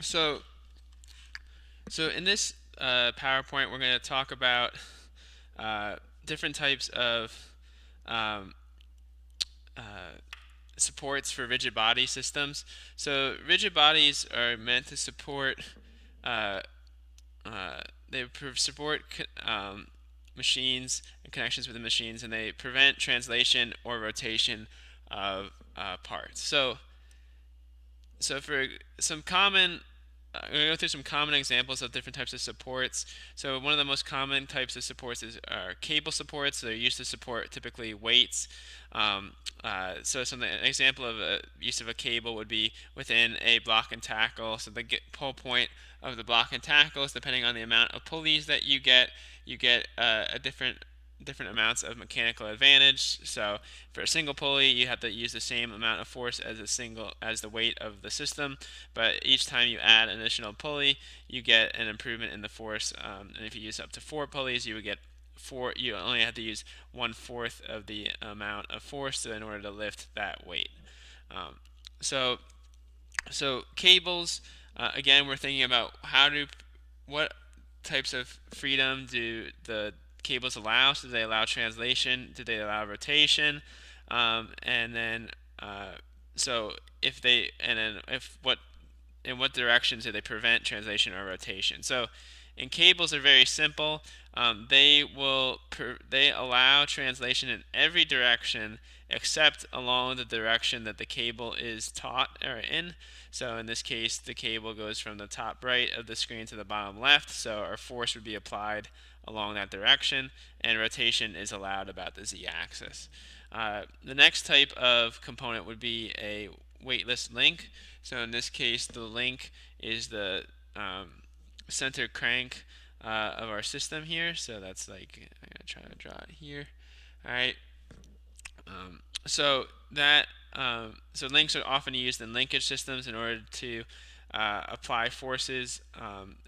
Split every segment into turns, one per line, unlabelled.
So, so in this PowerPoint, we're going to talk about uh, different types of um, uh, supports for rigid body systems. So, rigid bodies are meant to support uh, uh, support machines and connections with the machines, and they prevent translation or rotation of parts. So for some common, I'm going to go through some common examples of different types of supports. So one of the most common types of supports are cable supports. So they're used to support typically weights. So an example of a use of a cable would be within a block and tackle. So the pull point of the block and tackle is depending on the amount of pulleys that you get. You get a different amounts of mechanical advantage. So for a single pulley, you have to use the same amount of force as the weight of the system, but each time you add an additional pulley, you get an improvement in the force. And if you use up to 4 pulleys, you would get four. You only have to use 1/4 of the amount of force in order to lift that weight. Um, so so cables, again, we're thinking about what types of freedom do the cables allow? So do they allow translation? Do they allow rotation? And then, so if they, and then if what, in what directions do they prevent translation or rotation? So, in cables are very simple. They allow translation in every direction except along the direction that the cable is taught or in. So in this case, the cable goes from the top right of the screen to the bottom left. So our force would be applied along that direction, and rotation is allowed about the z-axis. The next type of component would be a weightless link. So in this case, the link is the center crank of our system here. So that's like, I'm gonna try to draw it here. All right. So that so links are often used in linkage systems in order to apply forces,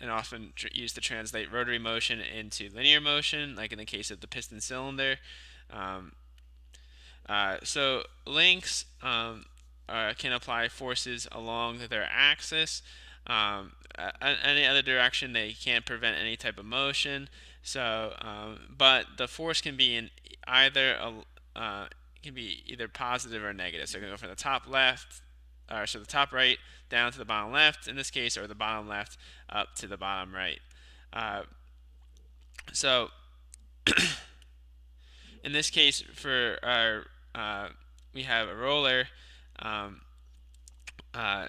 and often used to translate rotary motion into linear motion, like in the case of the piston cylinder. Um, so links can apply forces along their axis. Any other direction, they can't prevent any type of motion. So, but the force can be in either can be either positive or negative. So it can go from the top left, or so the top right down to the bottom left in this case, or the bottom left up to the bottom right. Uh, so in this case, for our we have a roller. Um,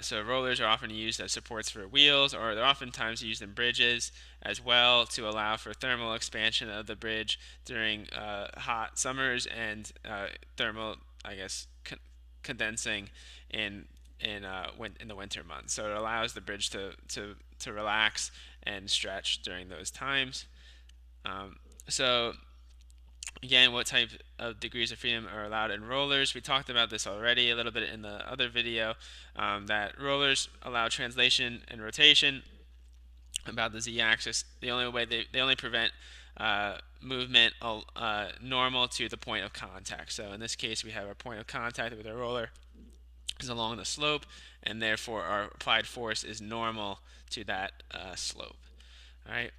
so rollers are often used as supports for wheels, or they're oftentimes used in bridges as well to allow for thermal expansion of the bridge during hot summers and thermal, I guess, condensing in in the winter months. So it allows the bridge to relax and stretch during those times. So again, what type of degrees of freedom are allowed in rollers? We talked about this already a little bit in the other video, that rollers allow translation and rotation about the z-axis. The only way they only prevent movement normal to the point of contact. So in this case, we have our point of contact with our roller is along the slope, and therefore our applied force is normal to that slope. All right.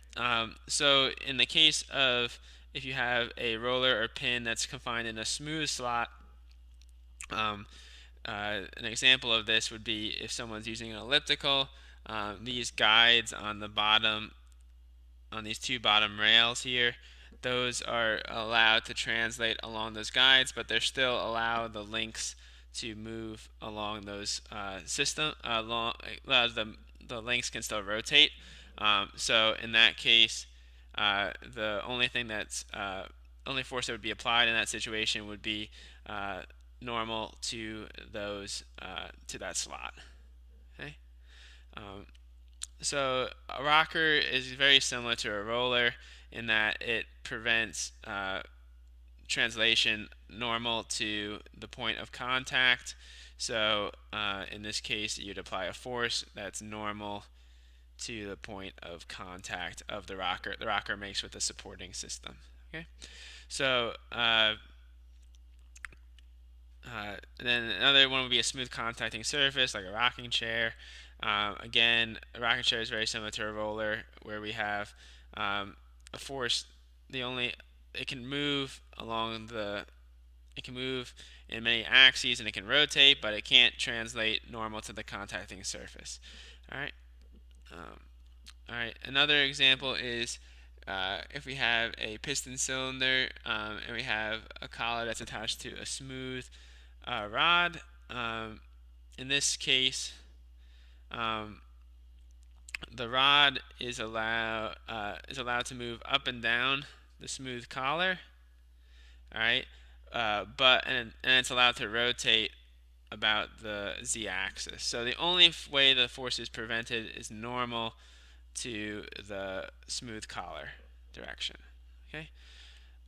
So in the case of if you have a roller or pin that's confined in a smooth slot, um, an example of this would be if someone's using an elliptical. These guides on the bottom, on these two bottom rails here, those are allowed to translate along those guides, but they're still allow the links to move along those the links can still rotate. So in that case, the only thing that's only force that would be applied in that situation would be normal to those to that slot. Okay. Um, so a rocker is very similar to a roller in that it prevents translation normal to the point of contact. So in this case, you'd apply a force that's normal to the point of contact of the rocker makes with the supporting system. Okay, so then another one would be a smooth contacting surface like a rocking chair. Again, a rocket chair is very similar to a roller, where we have a force. The only it can move along the it can move in many axes and it can rotate, but it can't translate normal to the contacting surface. All right. Um, all right. Another example is if we have a piston cylinder and we have a collar that's attached to a smooth rod. In this case, um, the rod is allowed to move up and down the smooth collar. All right, but it's allowed to rotate about the z-axis. So the only way the force is prevented is normal to the smooth collar direction. Okay.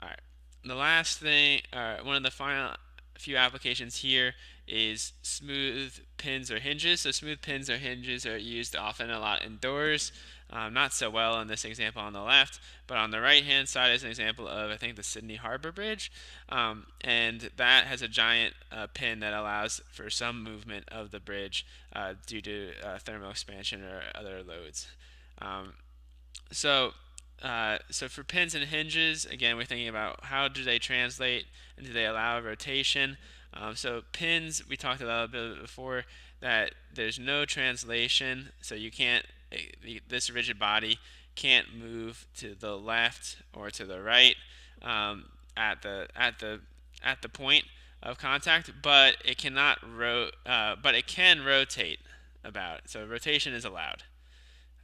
All right. The last thing, one of the final few applications here is smooth pins or hinges. So smooth pins or hinges are used often a lot indoors. Not so well in this example on the left, but on the right hand side is an example of, I think, the Sydney Harbor Bridge. And that has a giant pin that allows for some movement of the bridge due to thermal expansion or other loads. Um, so, so for pins and hinges, again, we're thinking about how do they translate and do they allow rotation. So pins, we talked about a bit before that there's no translation, so you can't. This rigid body can't move to the left or to the right at the point of contact, but it cannot but it can rotate about. So rotation is allowed.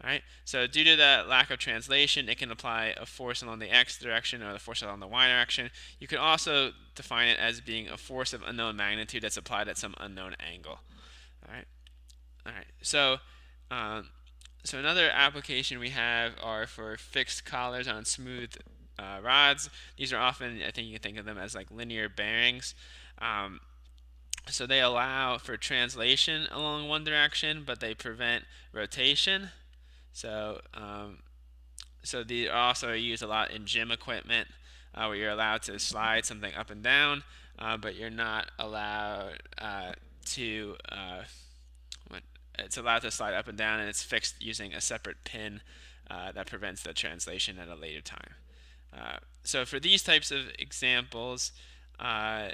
All right. So due to that lack of translation, it can apply a force along the x direction or the force along the y direction. You could also define it as being a force of unknown magnitude that's applied at some unknown angle. All right. All right. Um, so another application we have are for fixed collars on smooth rods. These are often, I think you can think of them as like linear bearings. Um, so they allow for translation along one direction, but they prevent rotation. So, so these also are used a lot in gym equipment, where you're allowed to slide something up and down, but you're not allowed to. It's allowed to slide up and down, and it's fixed using a separate pin that prevents the translation at a later time. So for these types of examples, uh,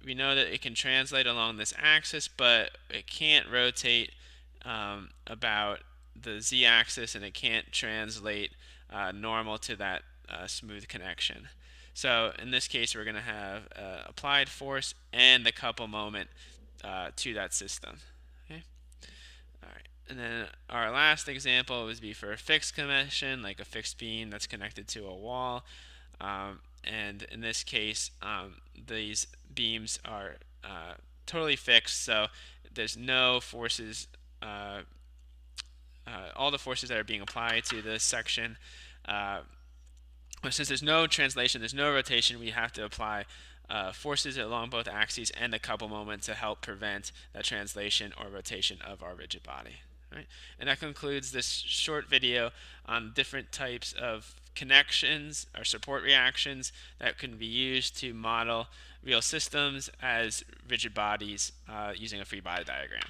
we know that it can translate along this axis, but it can't rotate about the z-axis, and it can't translate normal to that smooth connection. So in this case, we're going to have applied force and the couple moment to that system. Okay. All right. And then our last example would be for a fixed connection, like a fixed beam that's connected to a wall. And in this case, these beams are totally fixed, so there's no forces. All the forces that are being applied to this section. Since there's no translation, there's no rotation, we have to apply forces along both axes and a couple moment to help prevent the translation or rotation of our rigid body. Right? And that concludes this short video on different types of connections or support reactions that can be used to model real systems as rigid bodies using a free body diagram.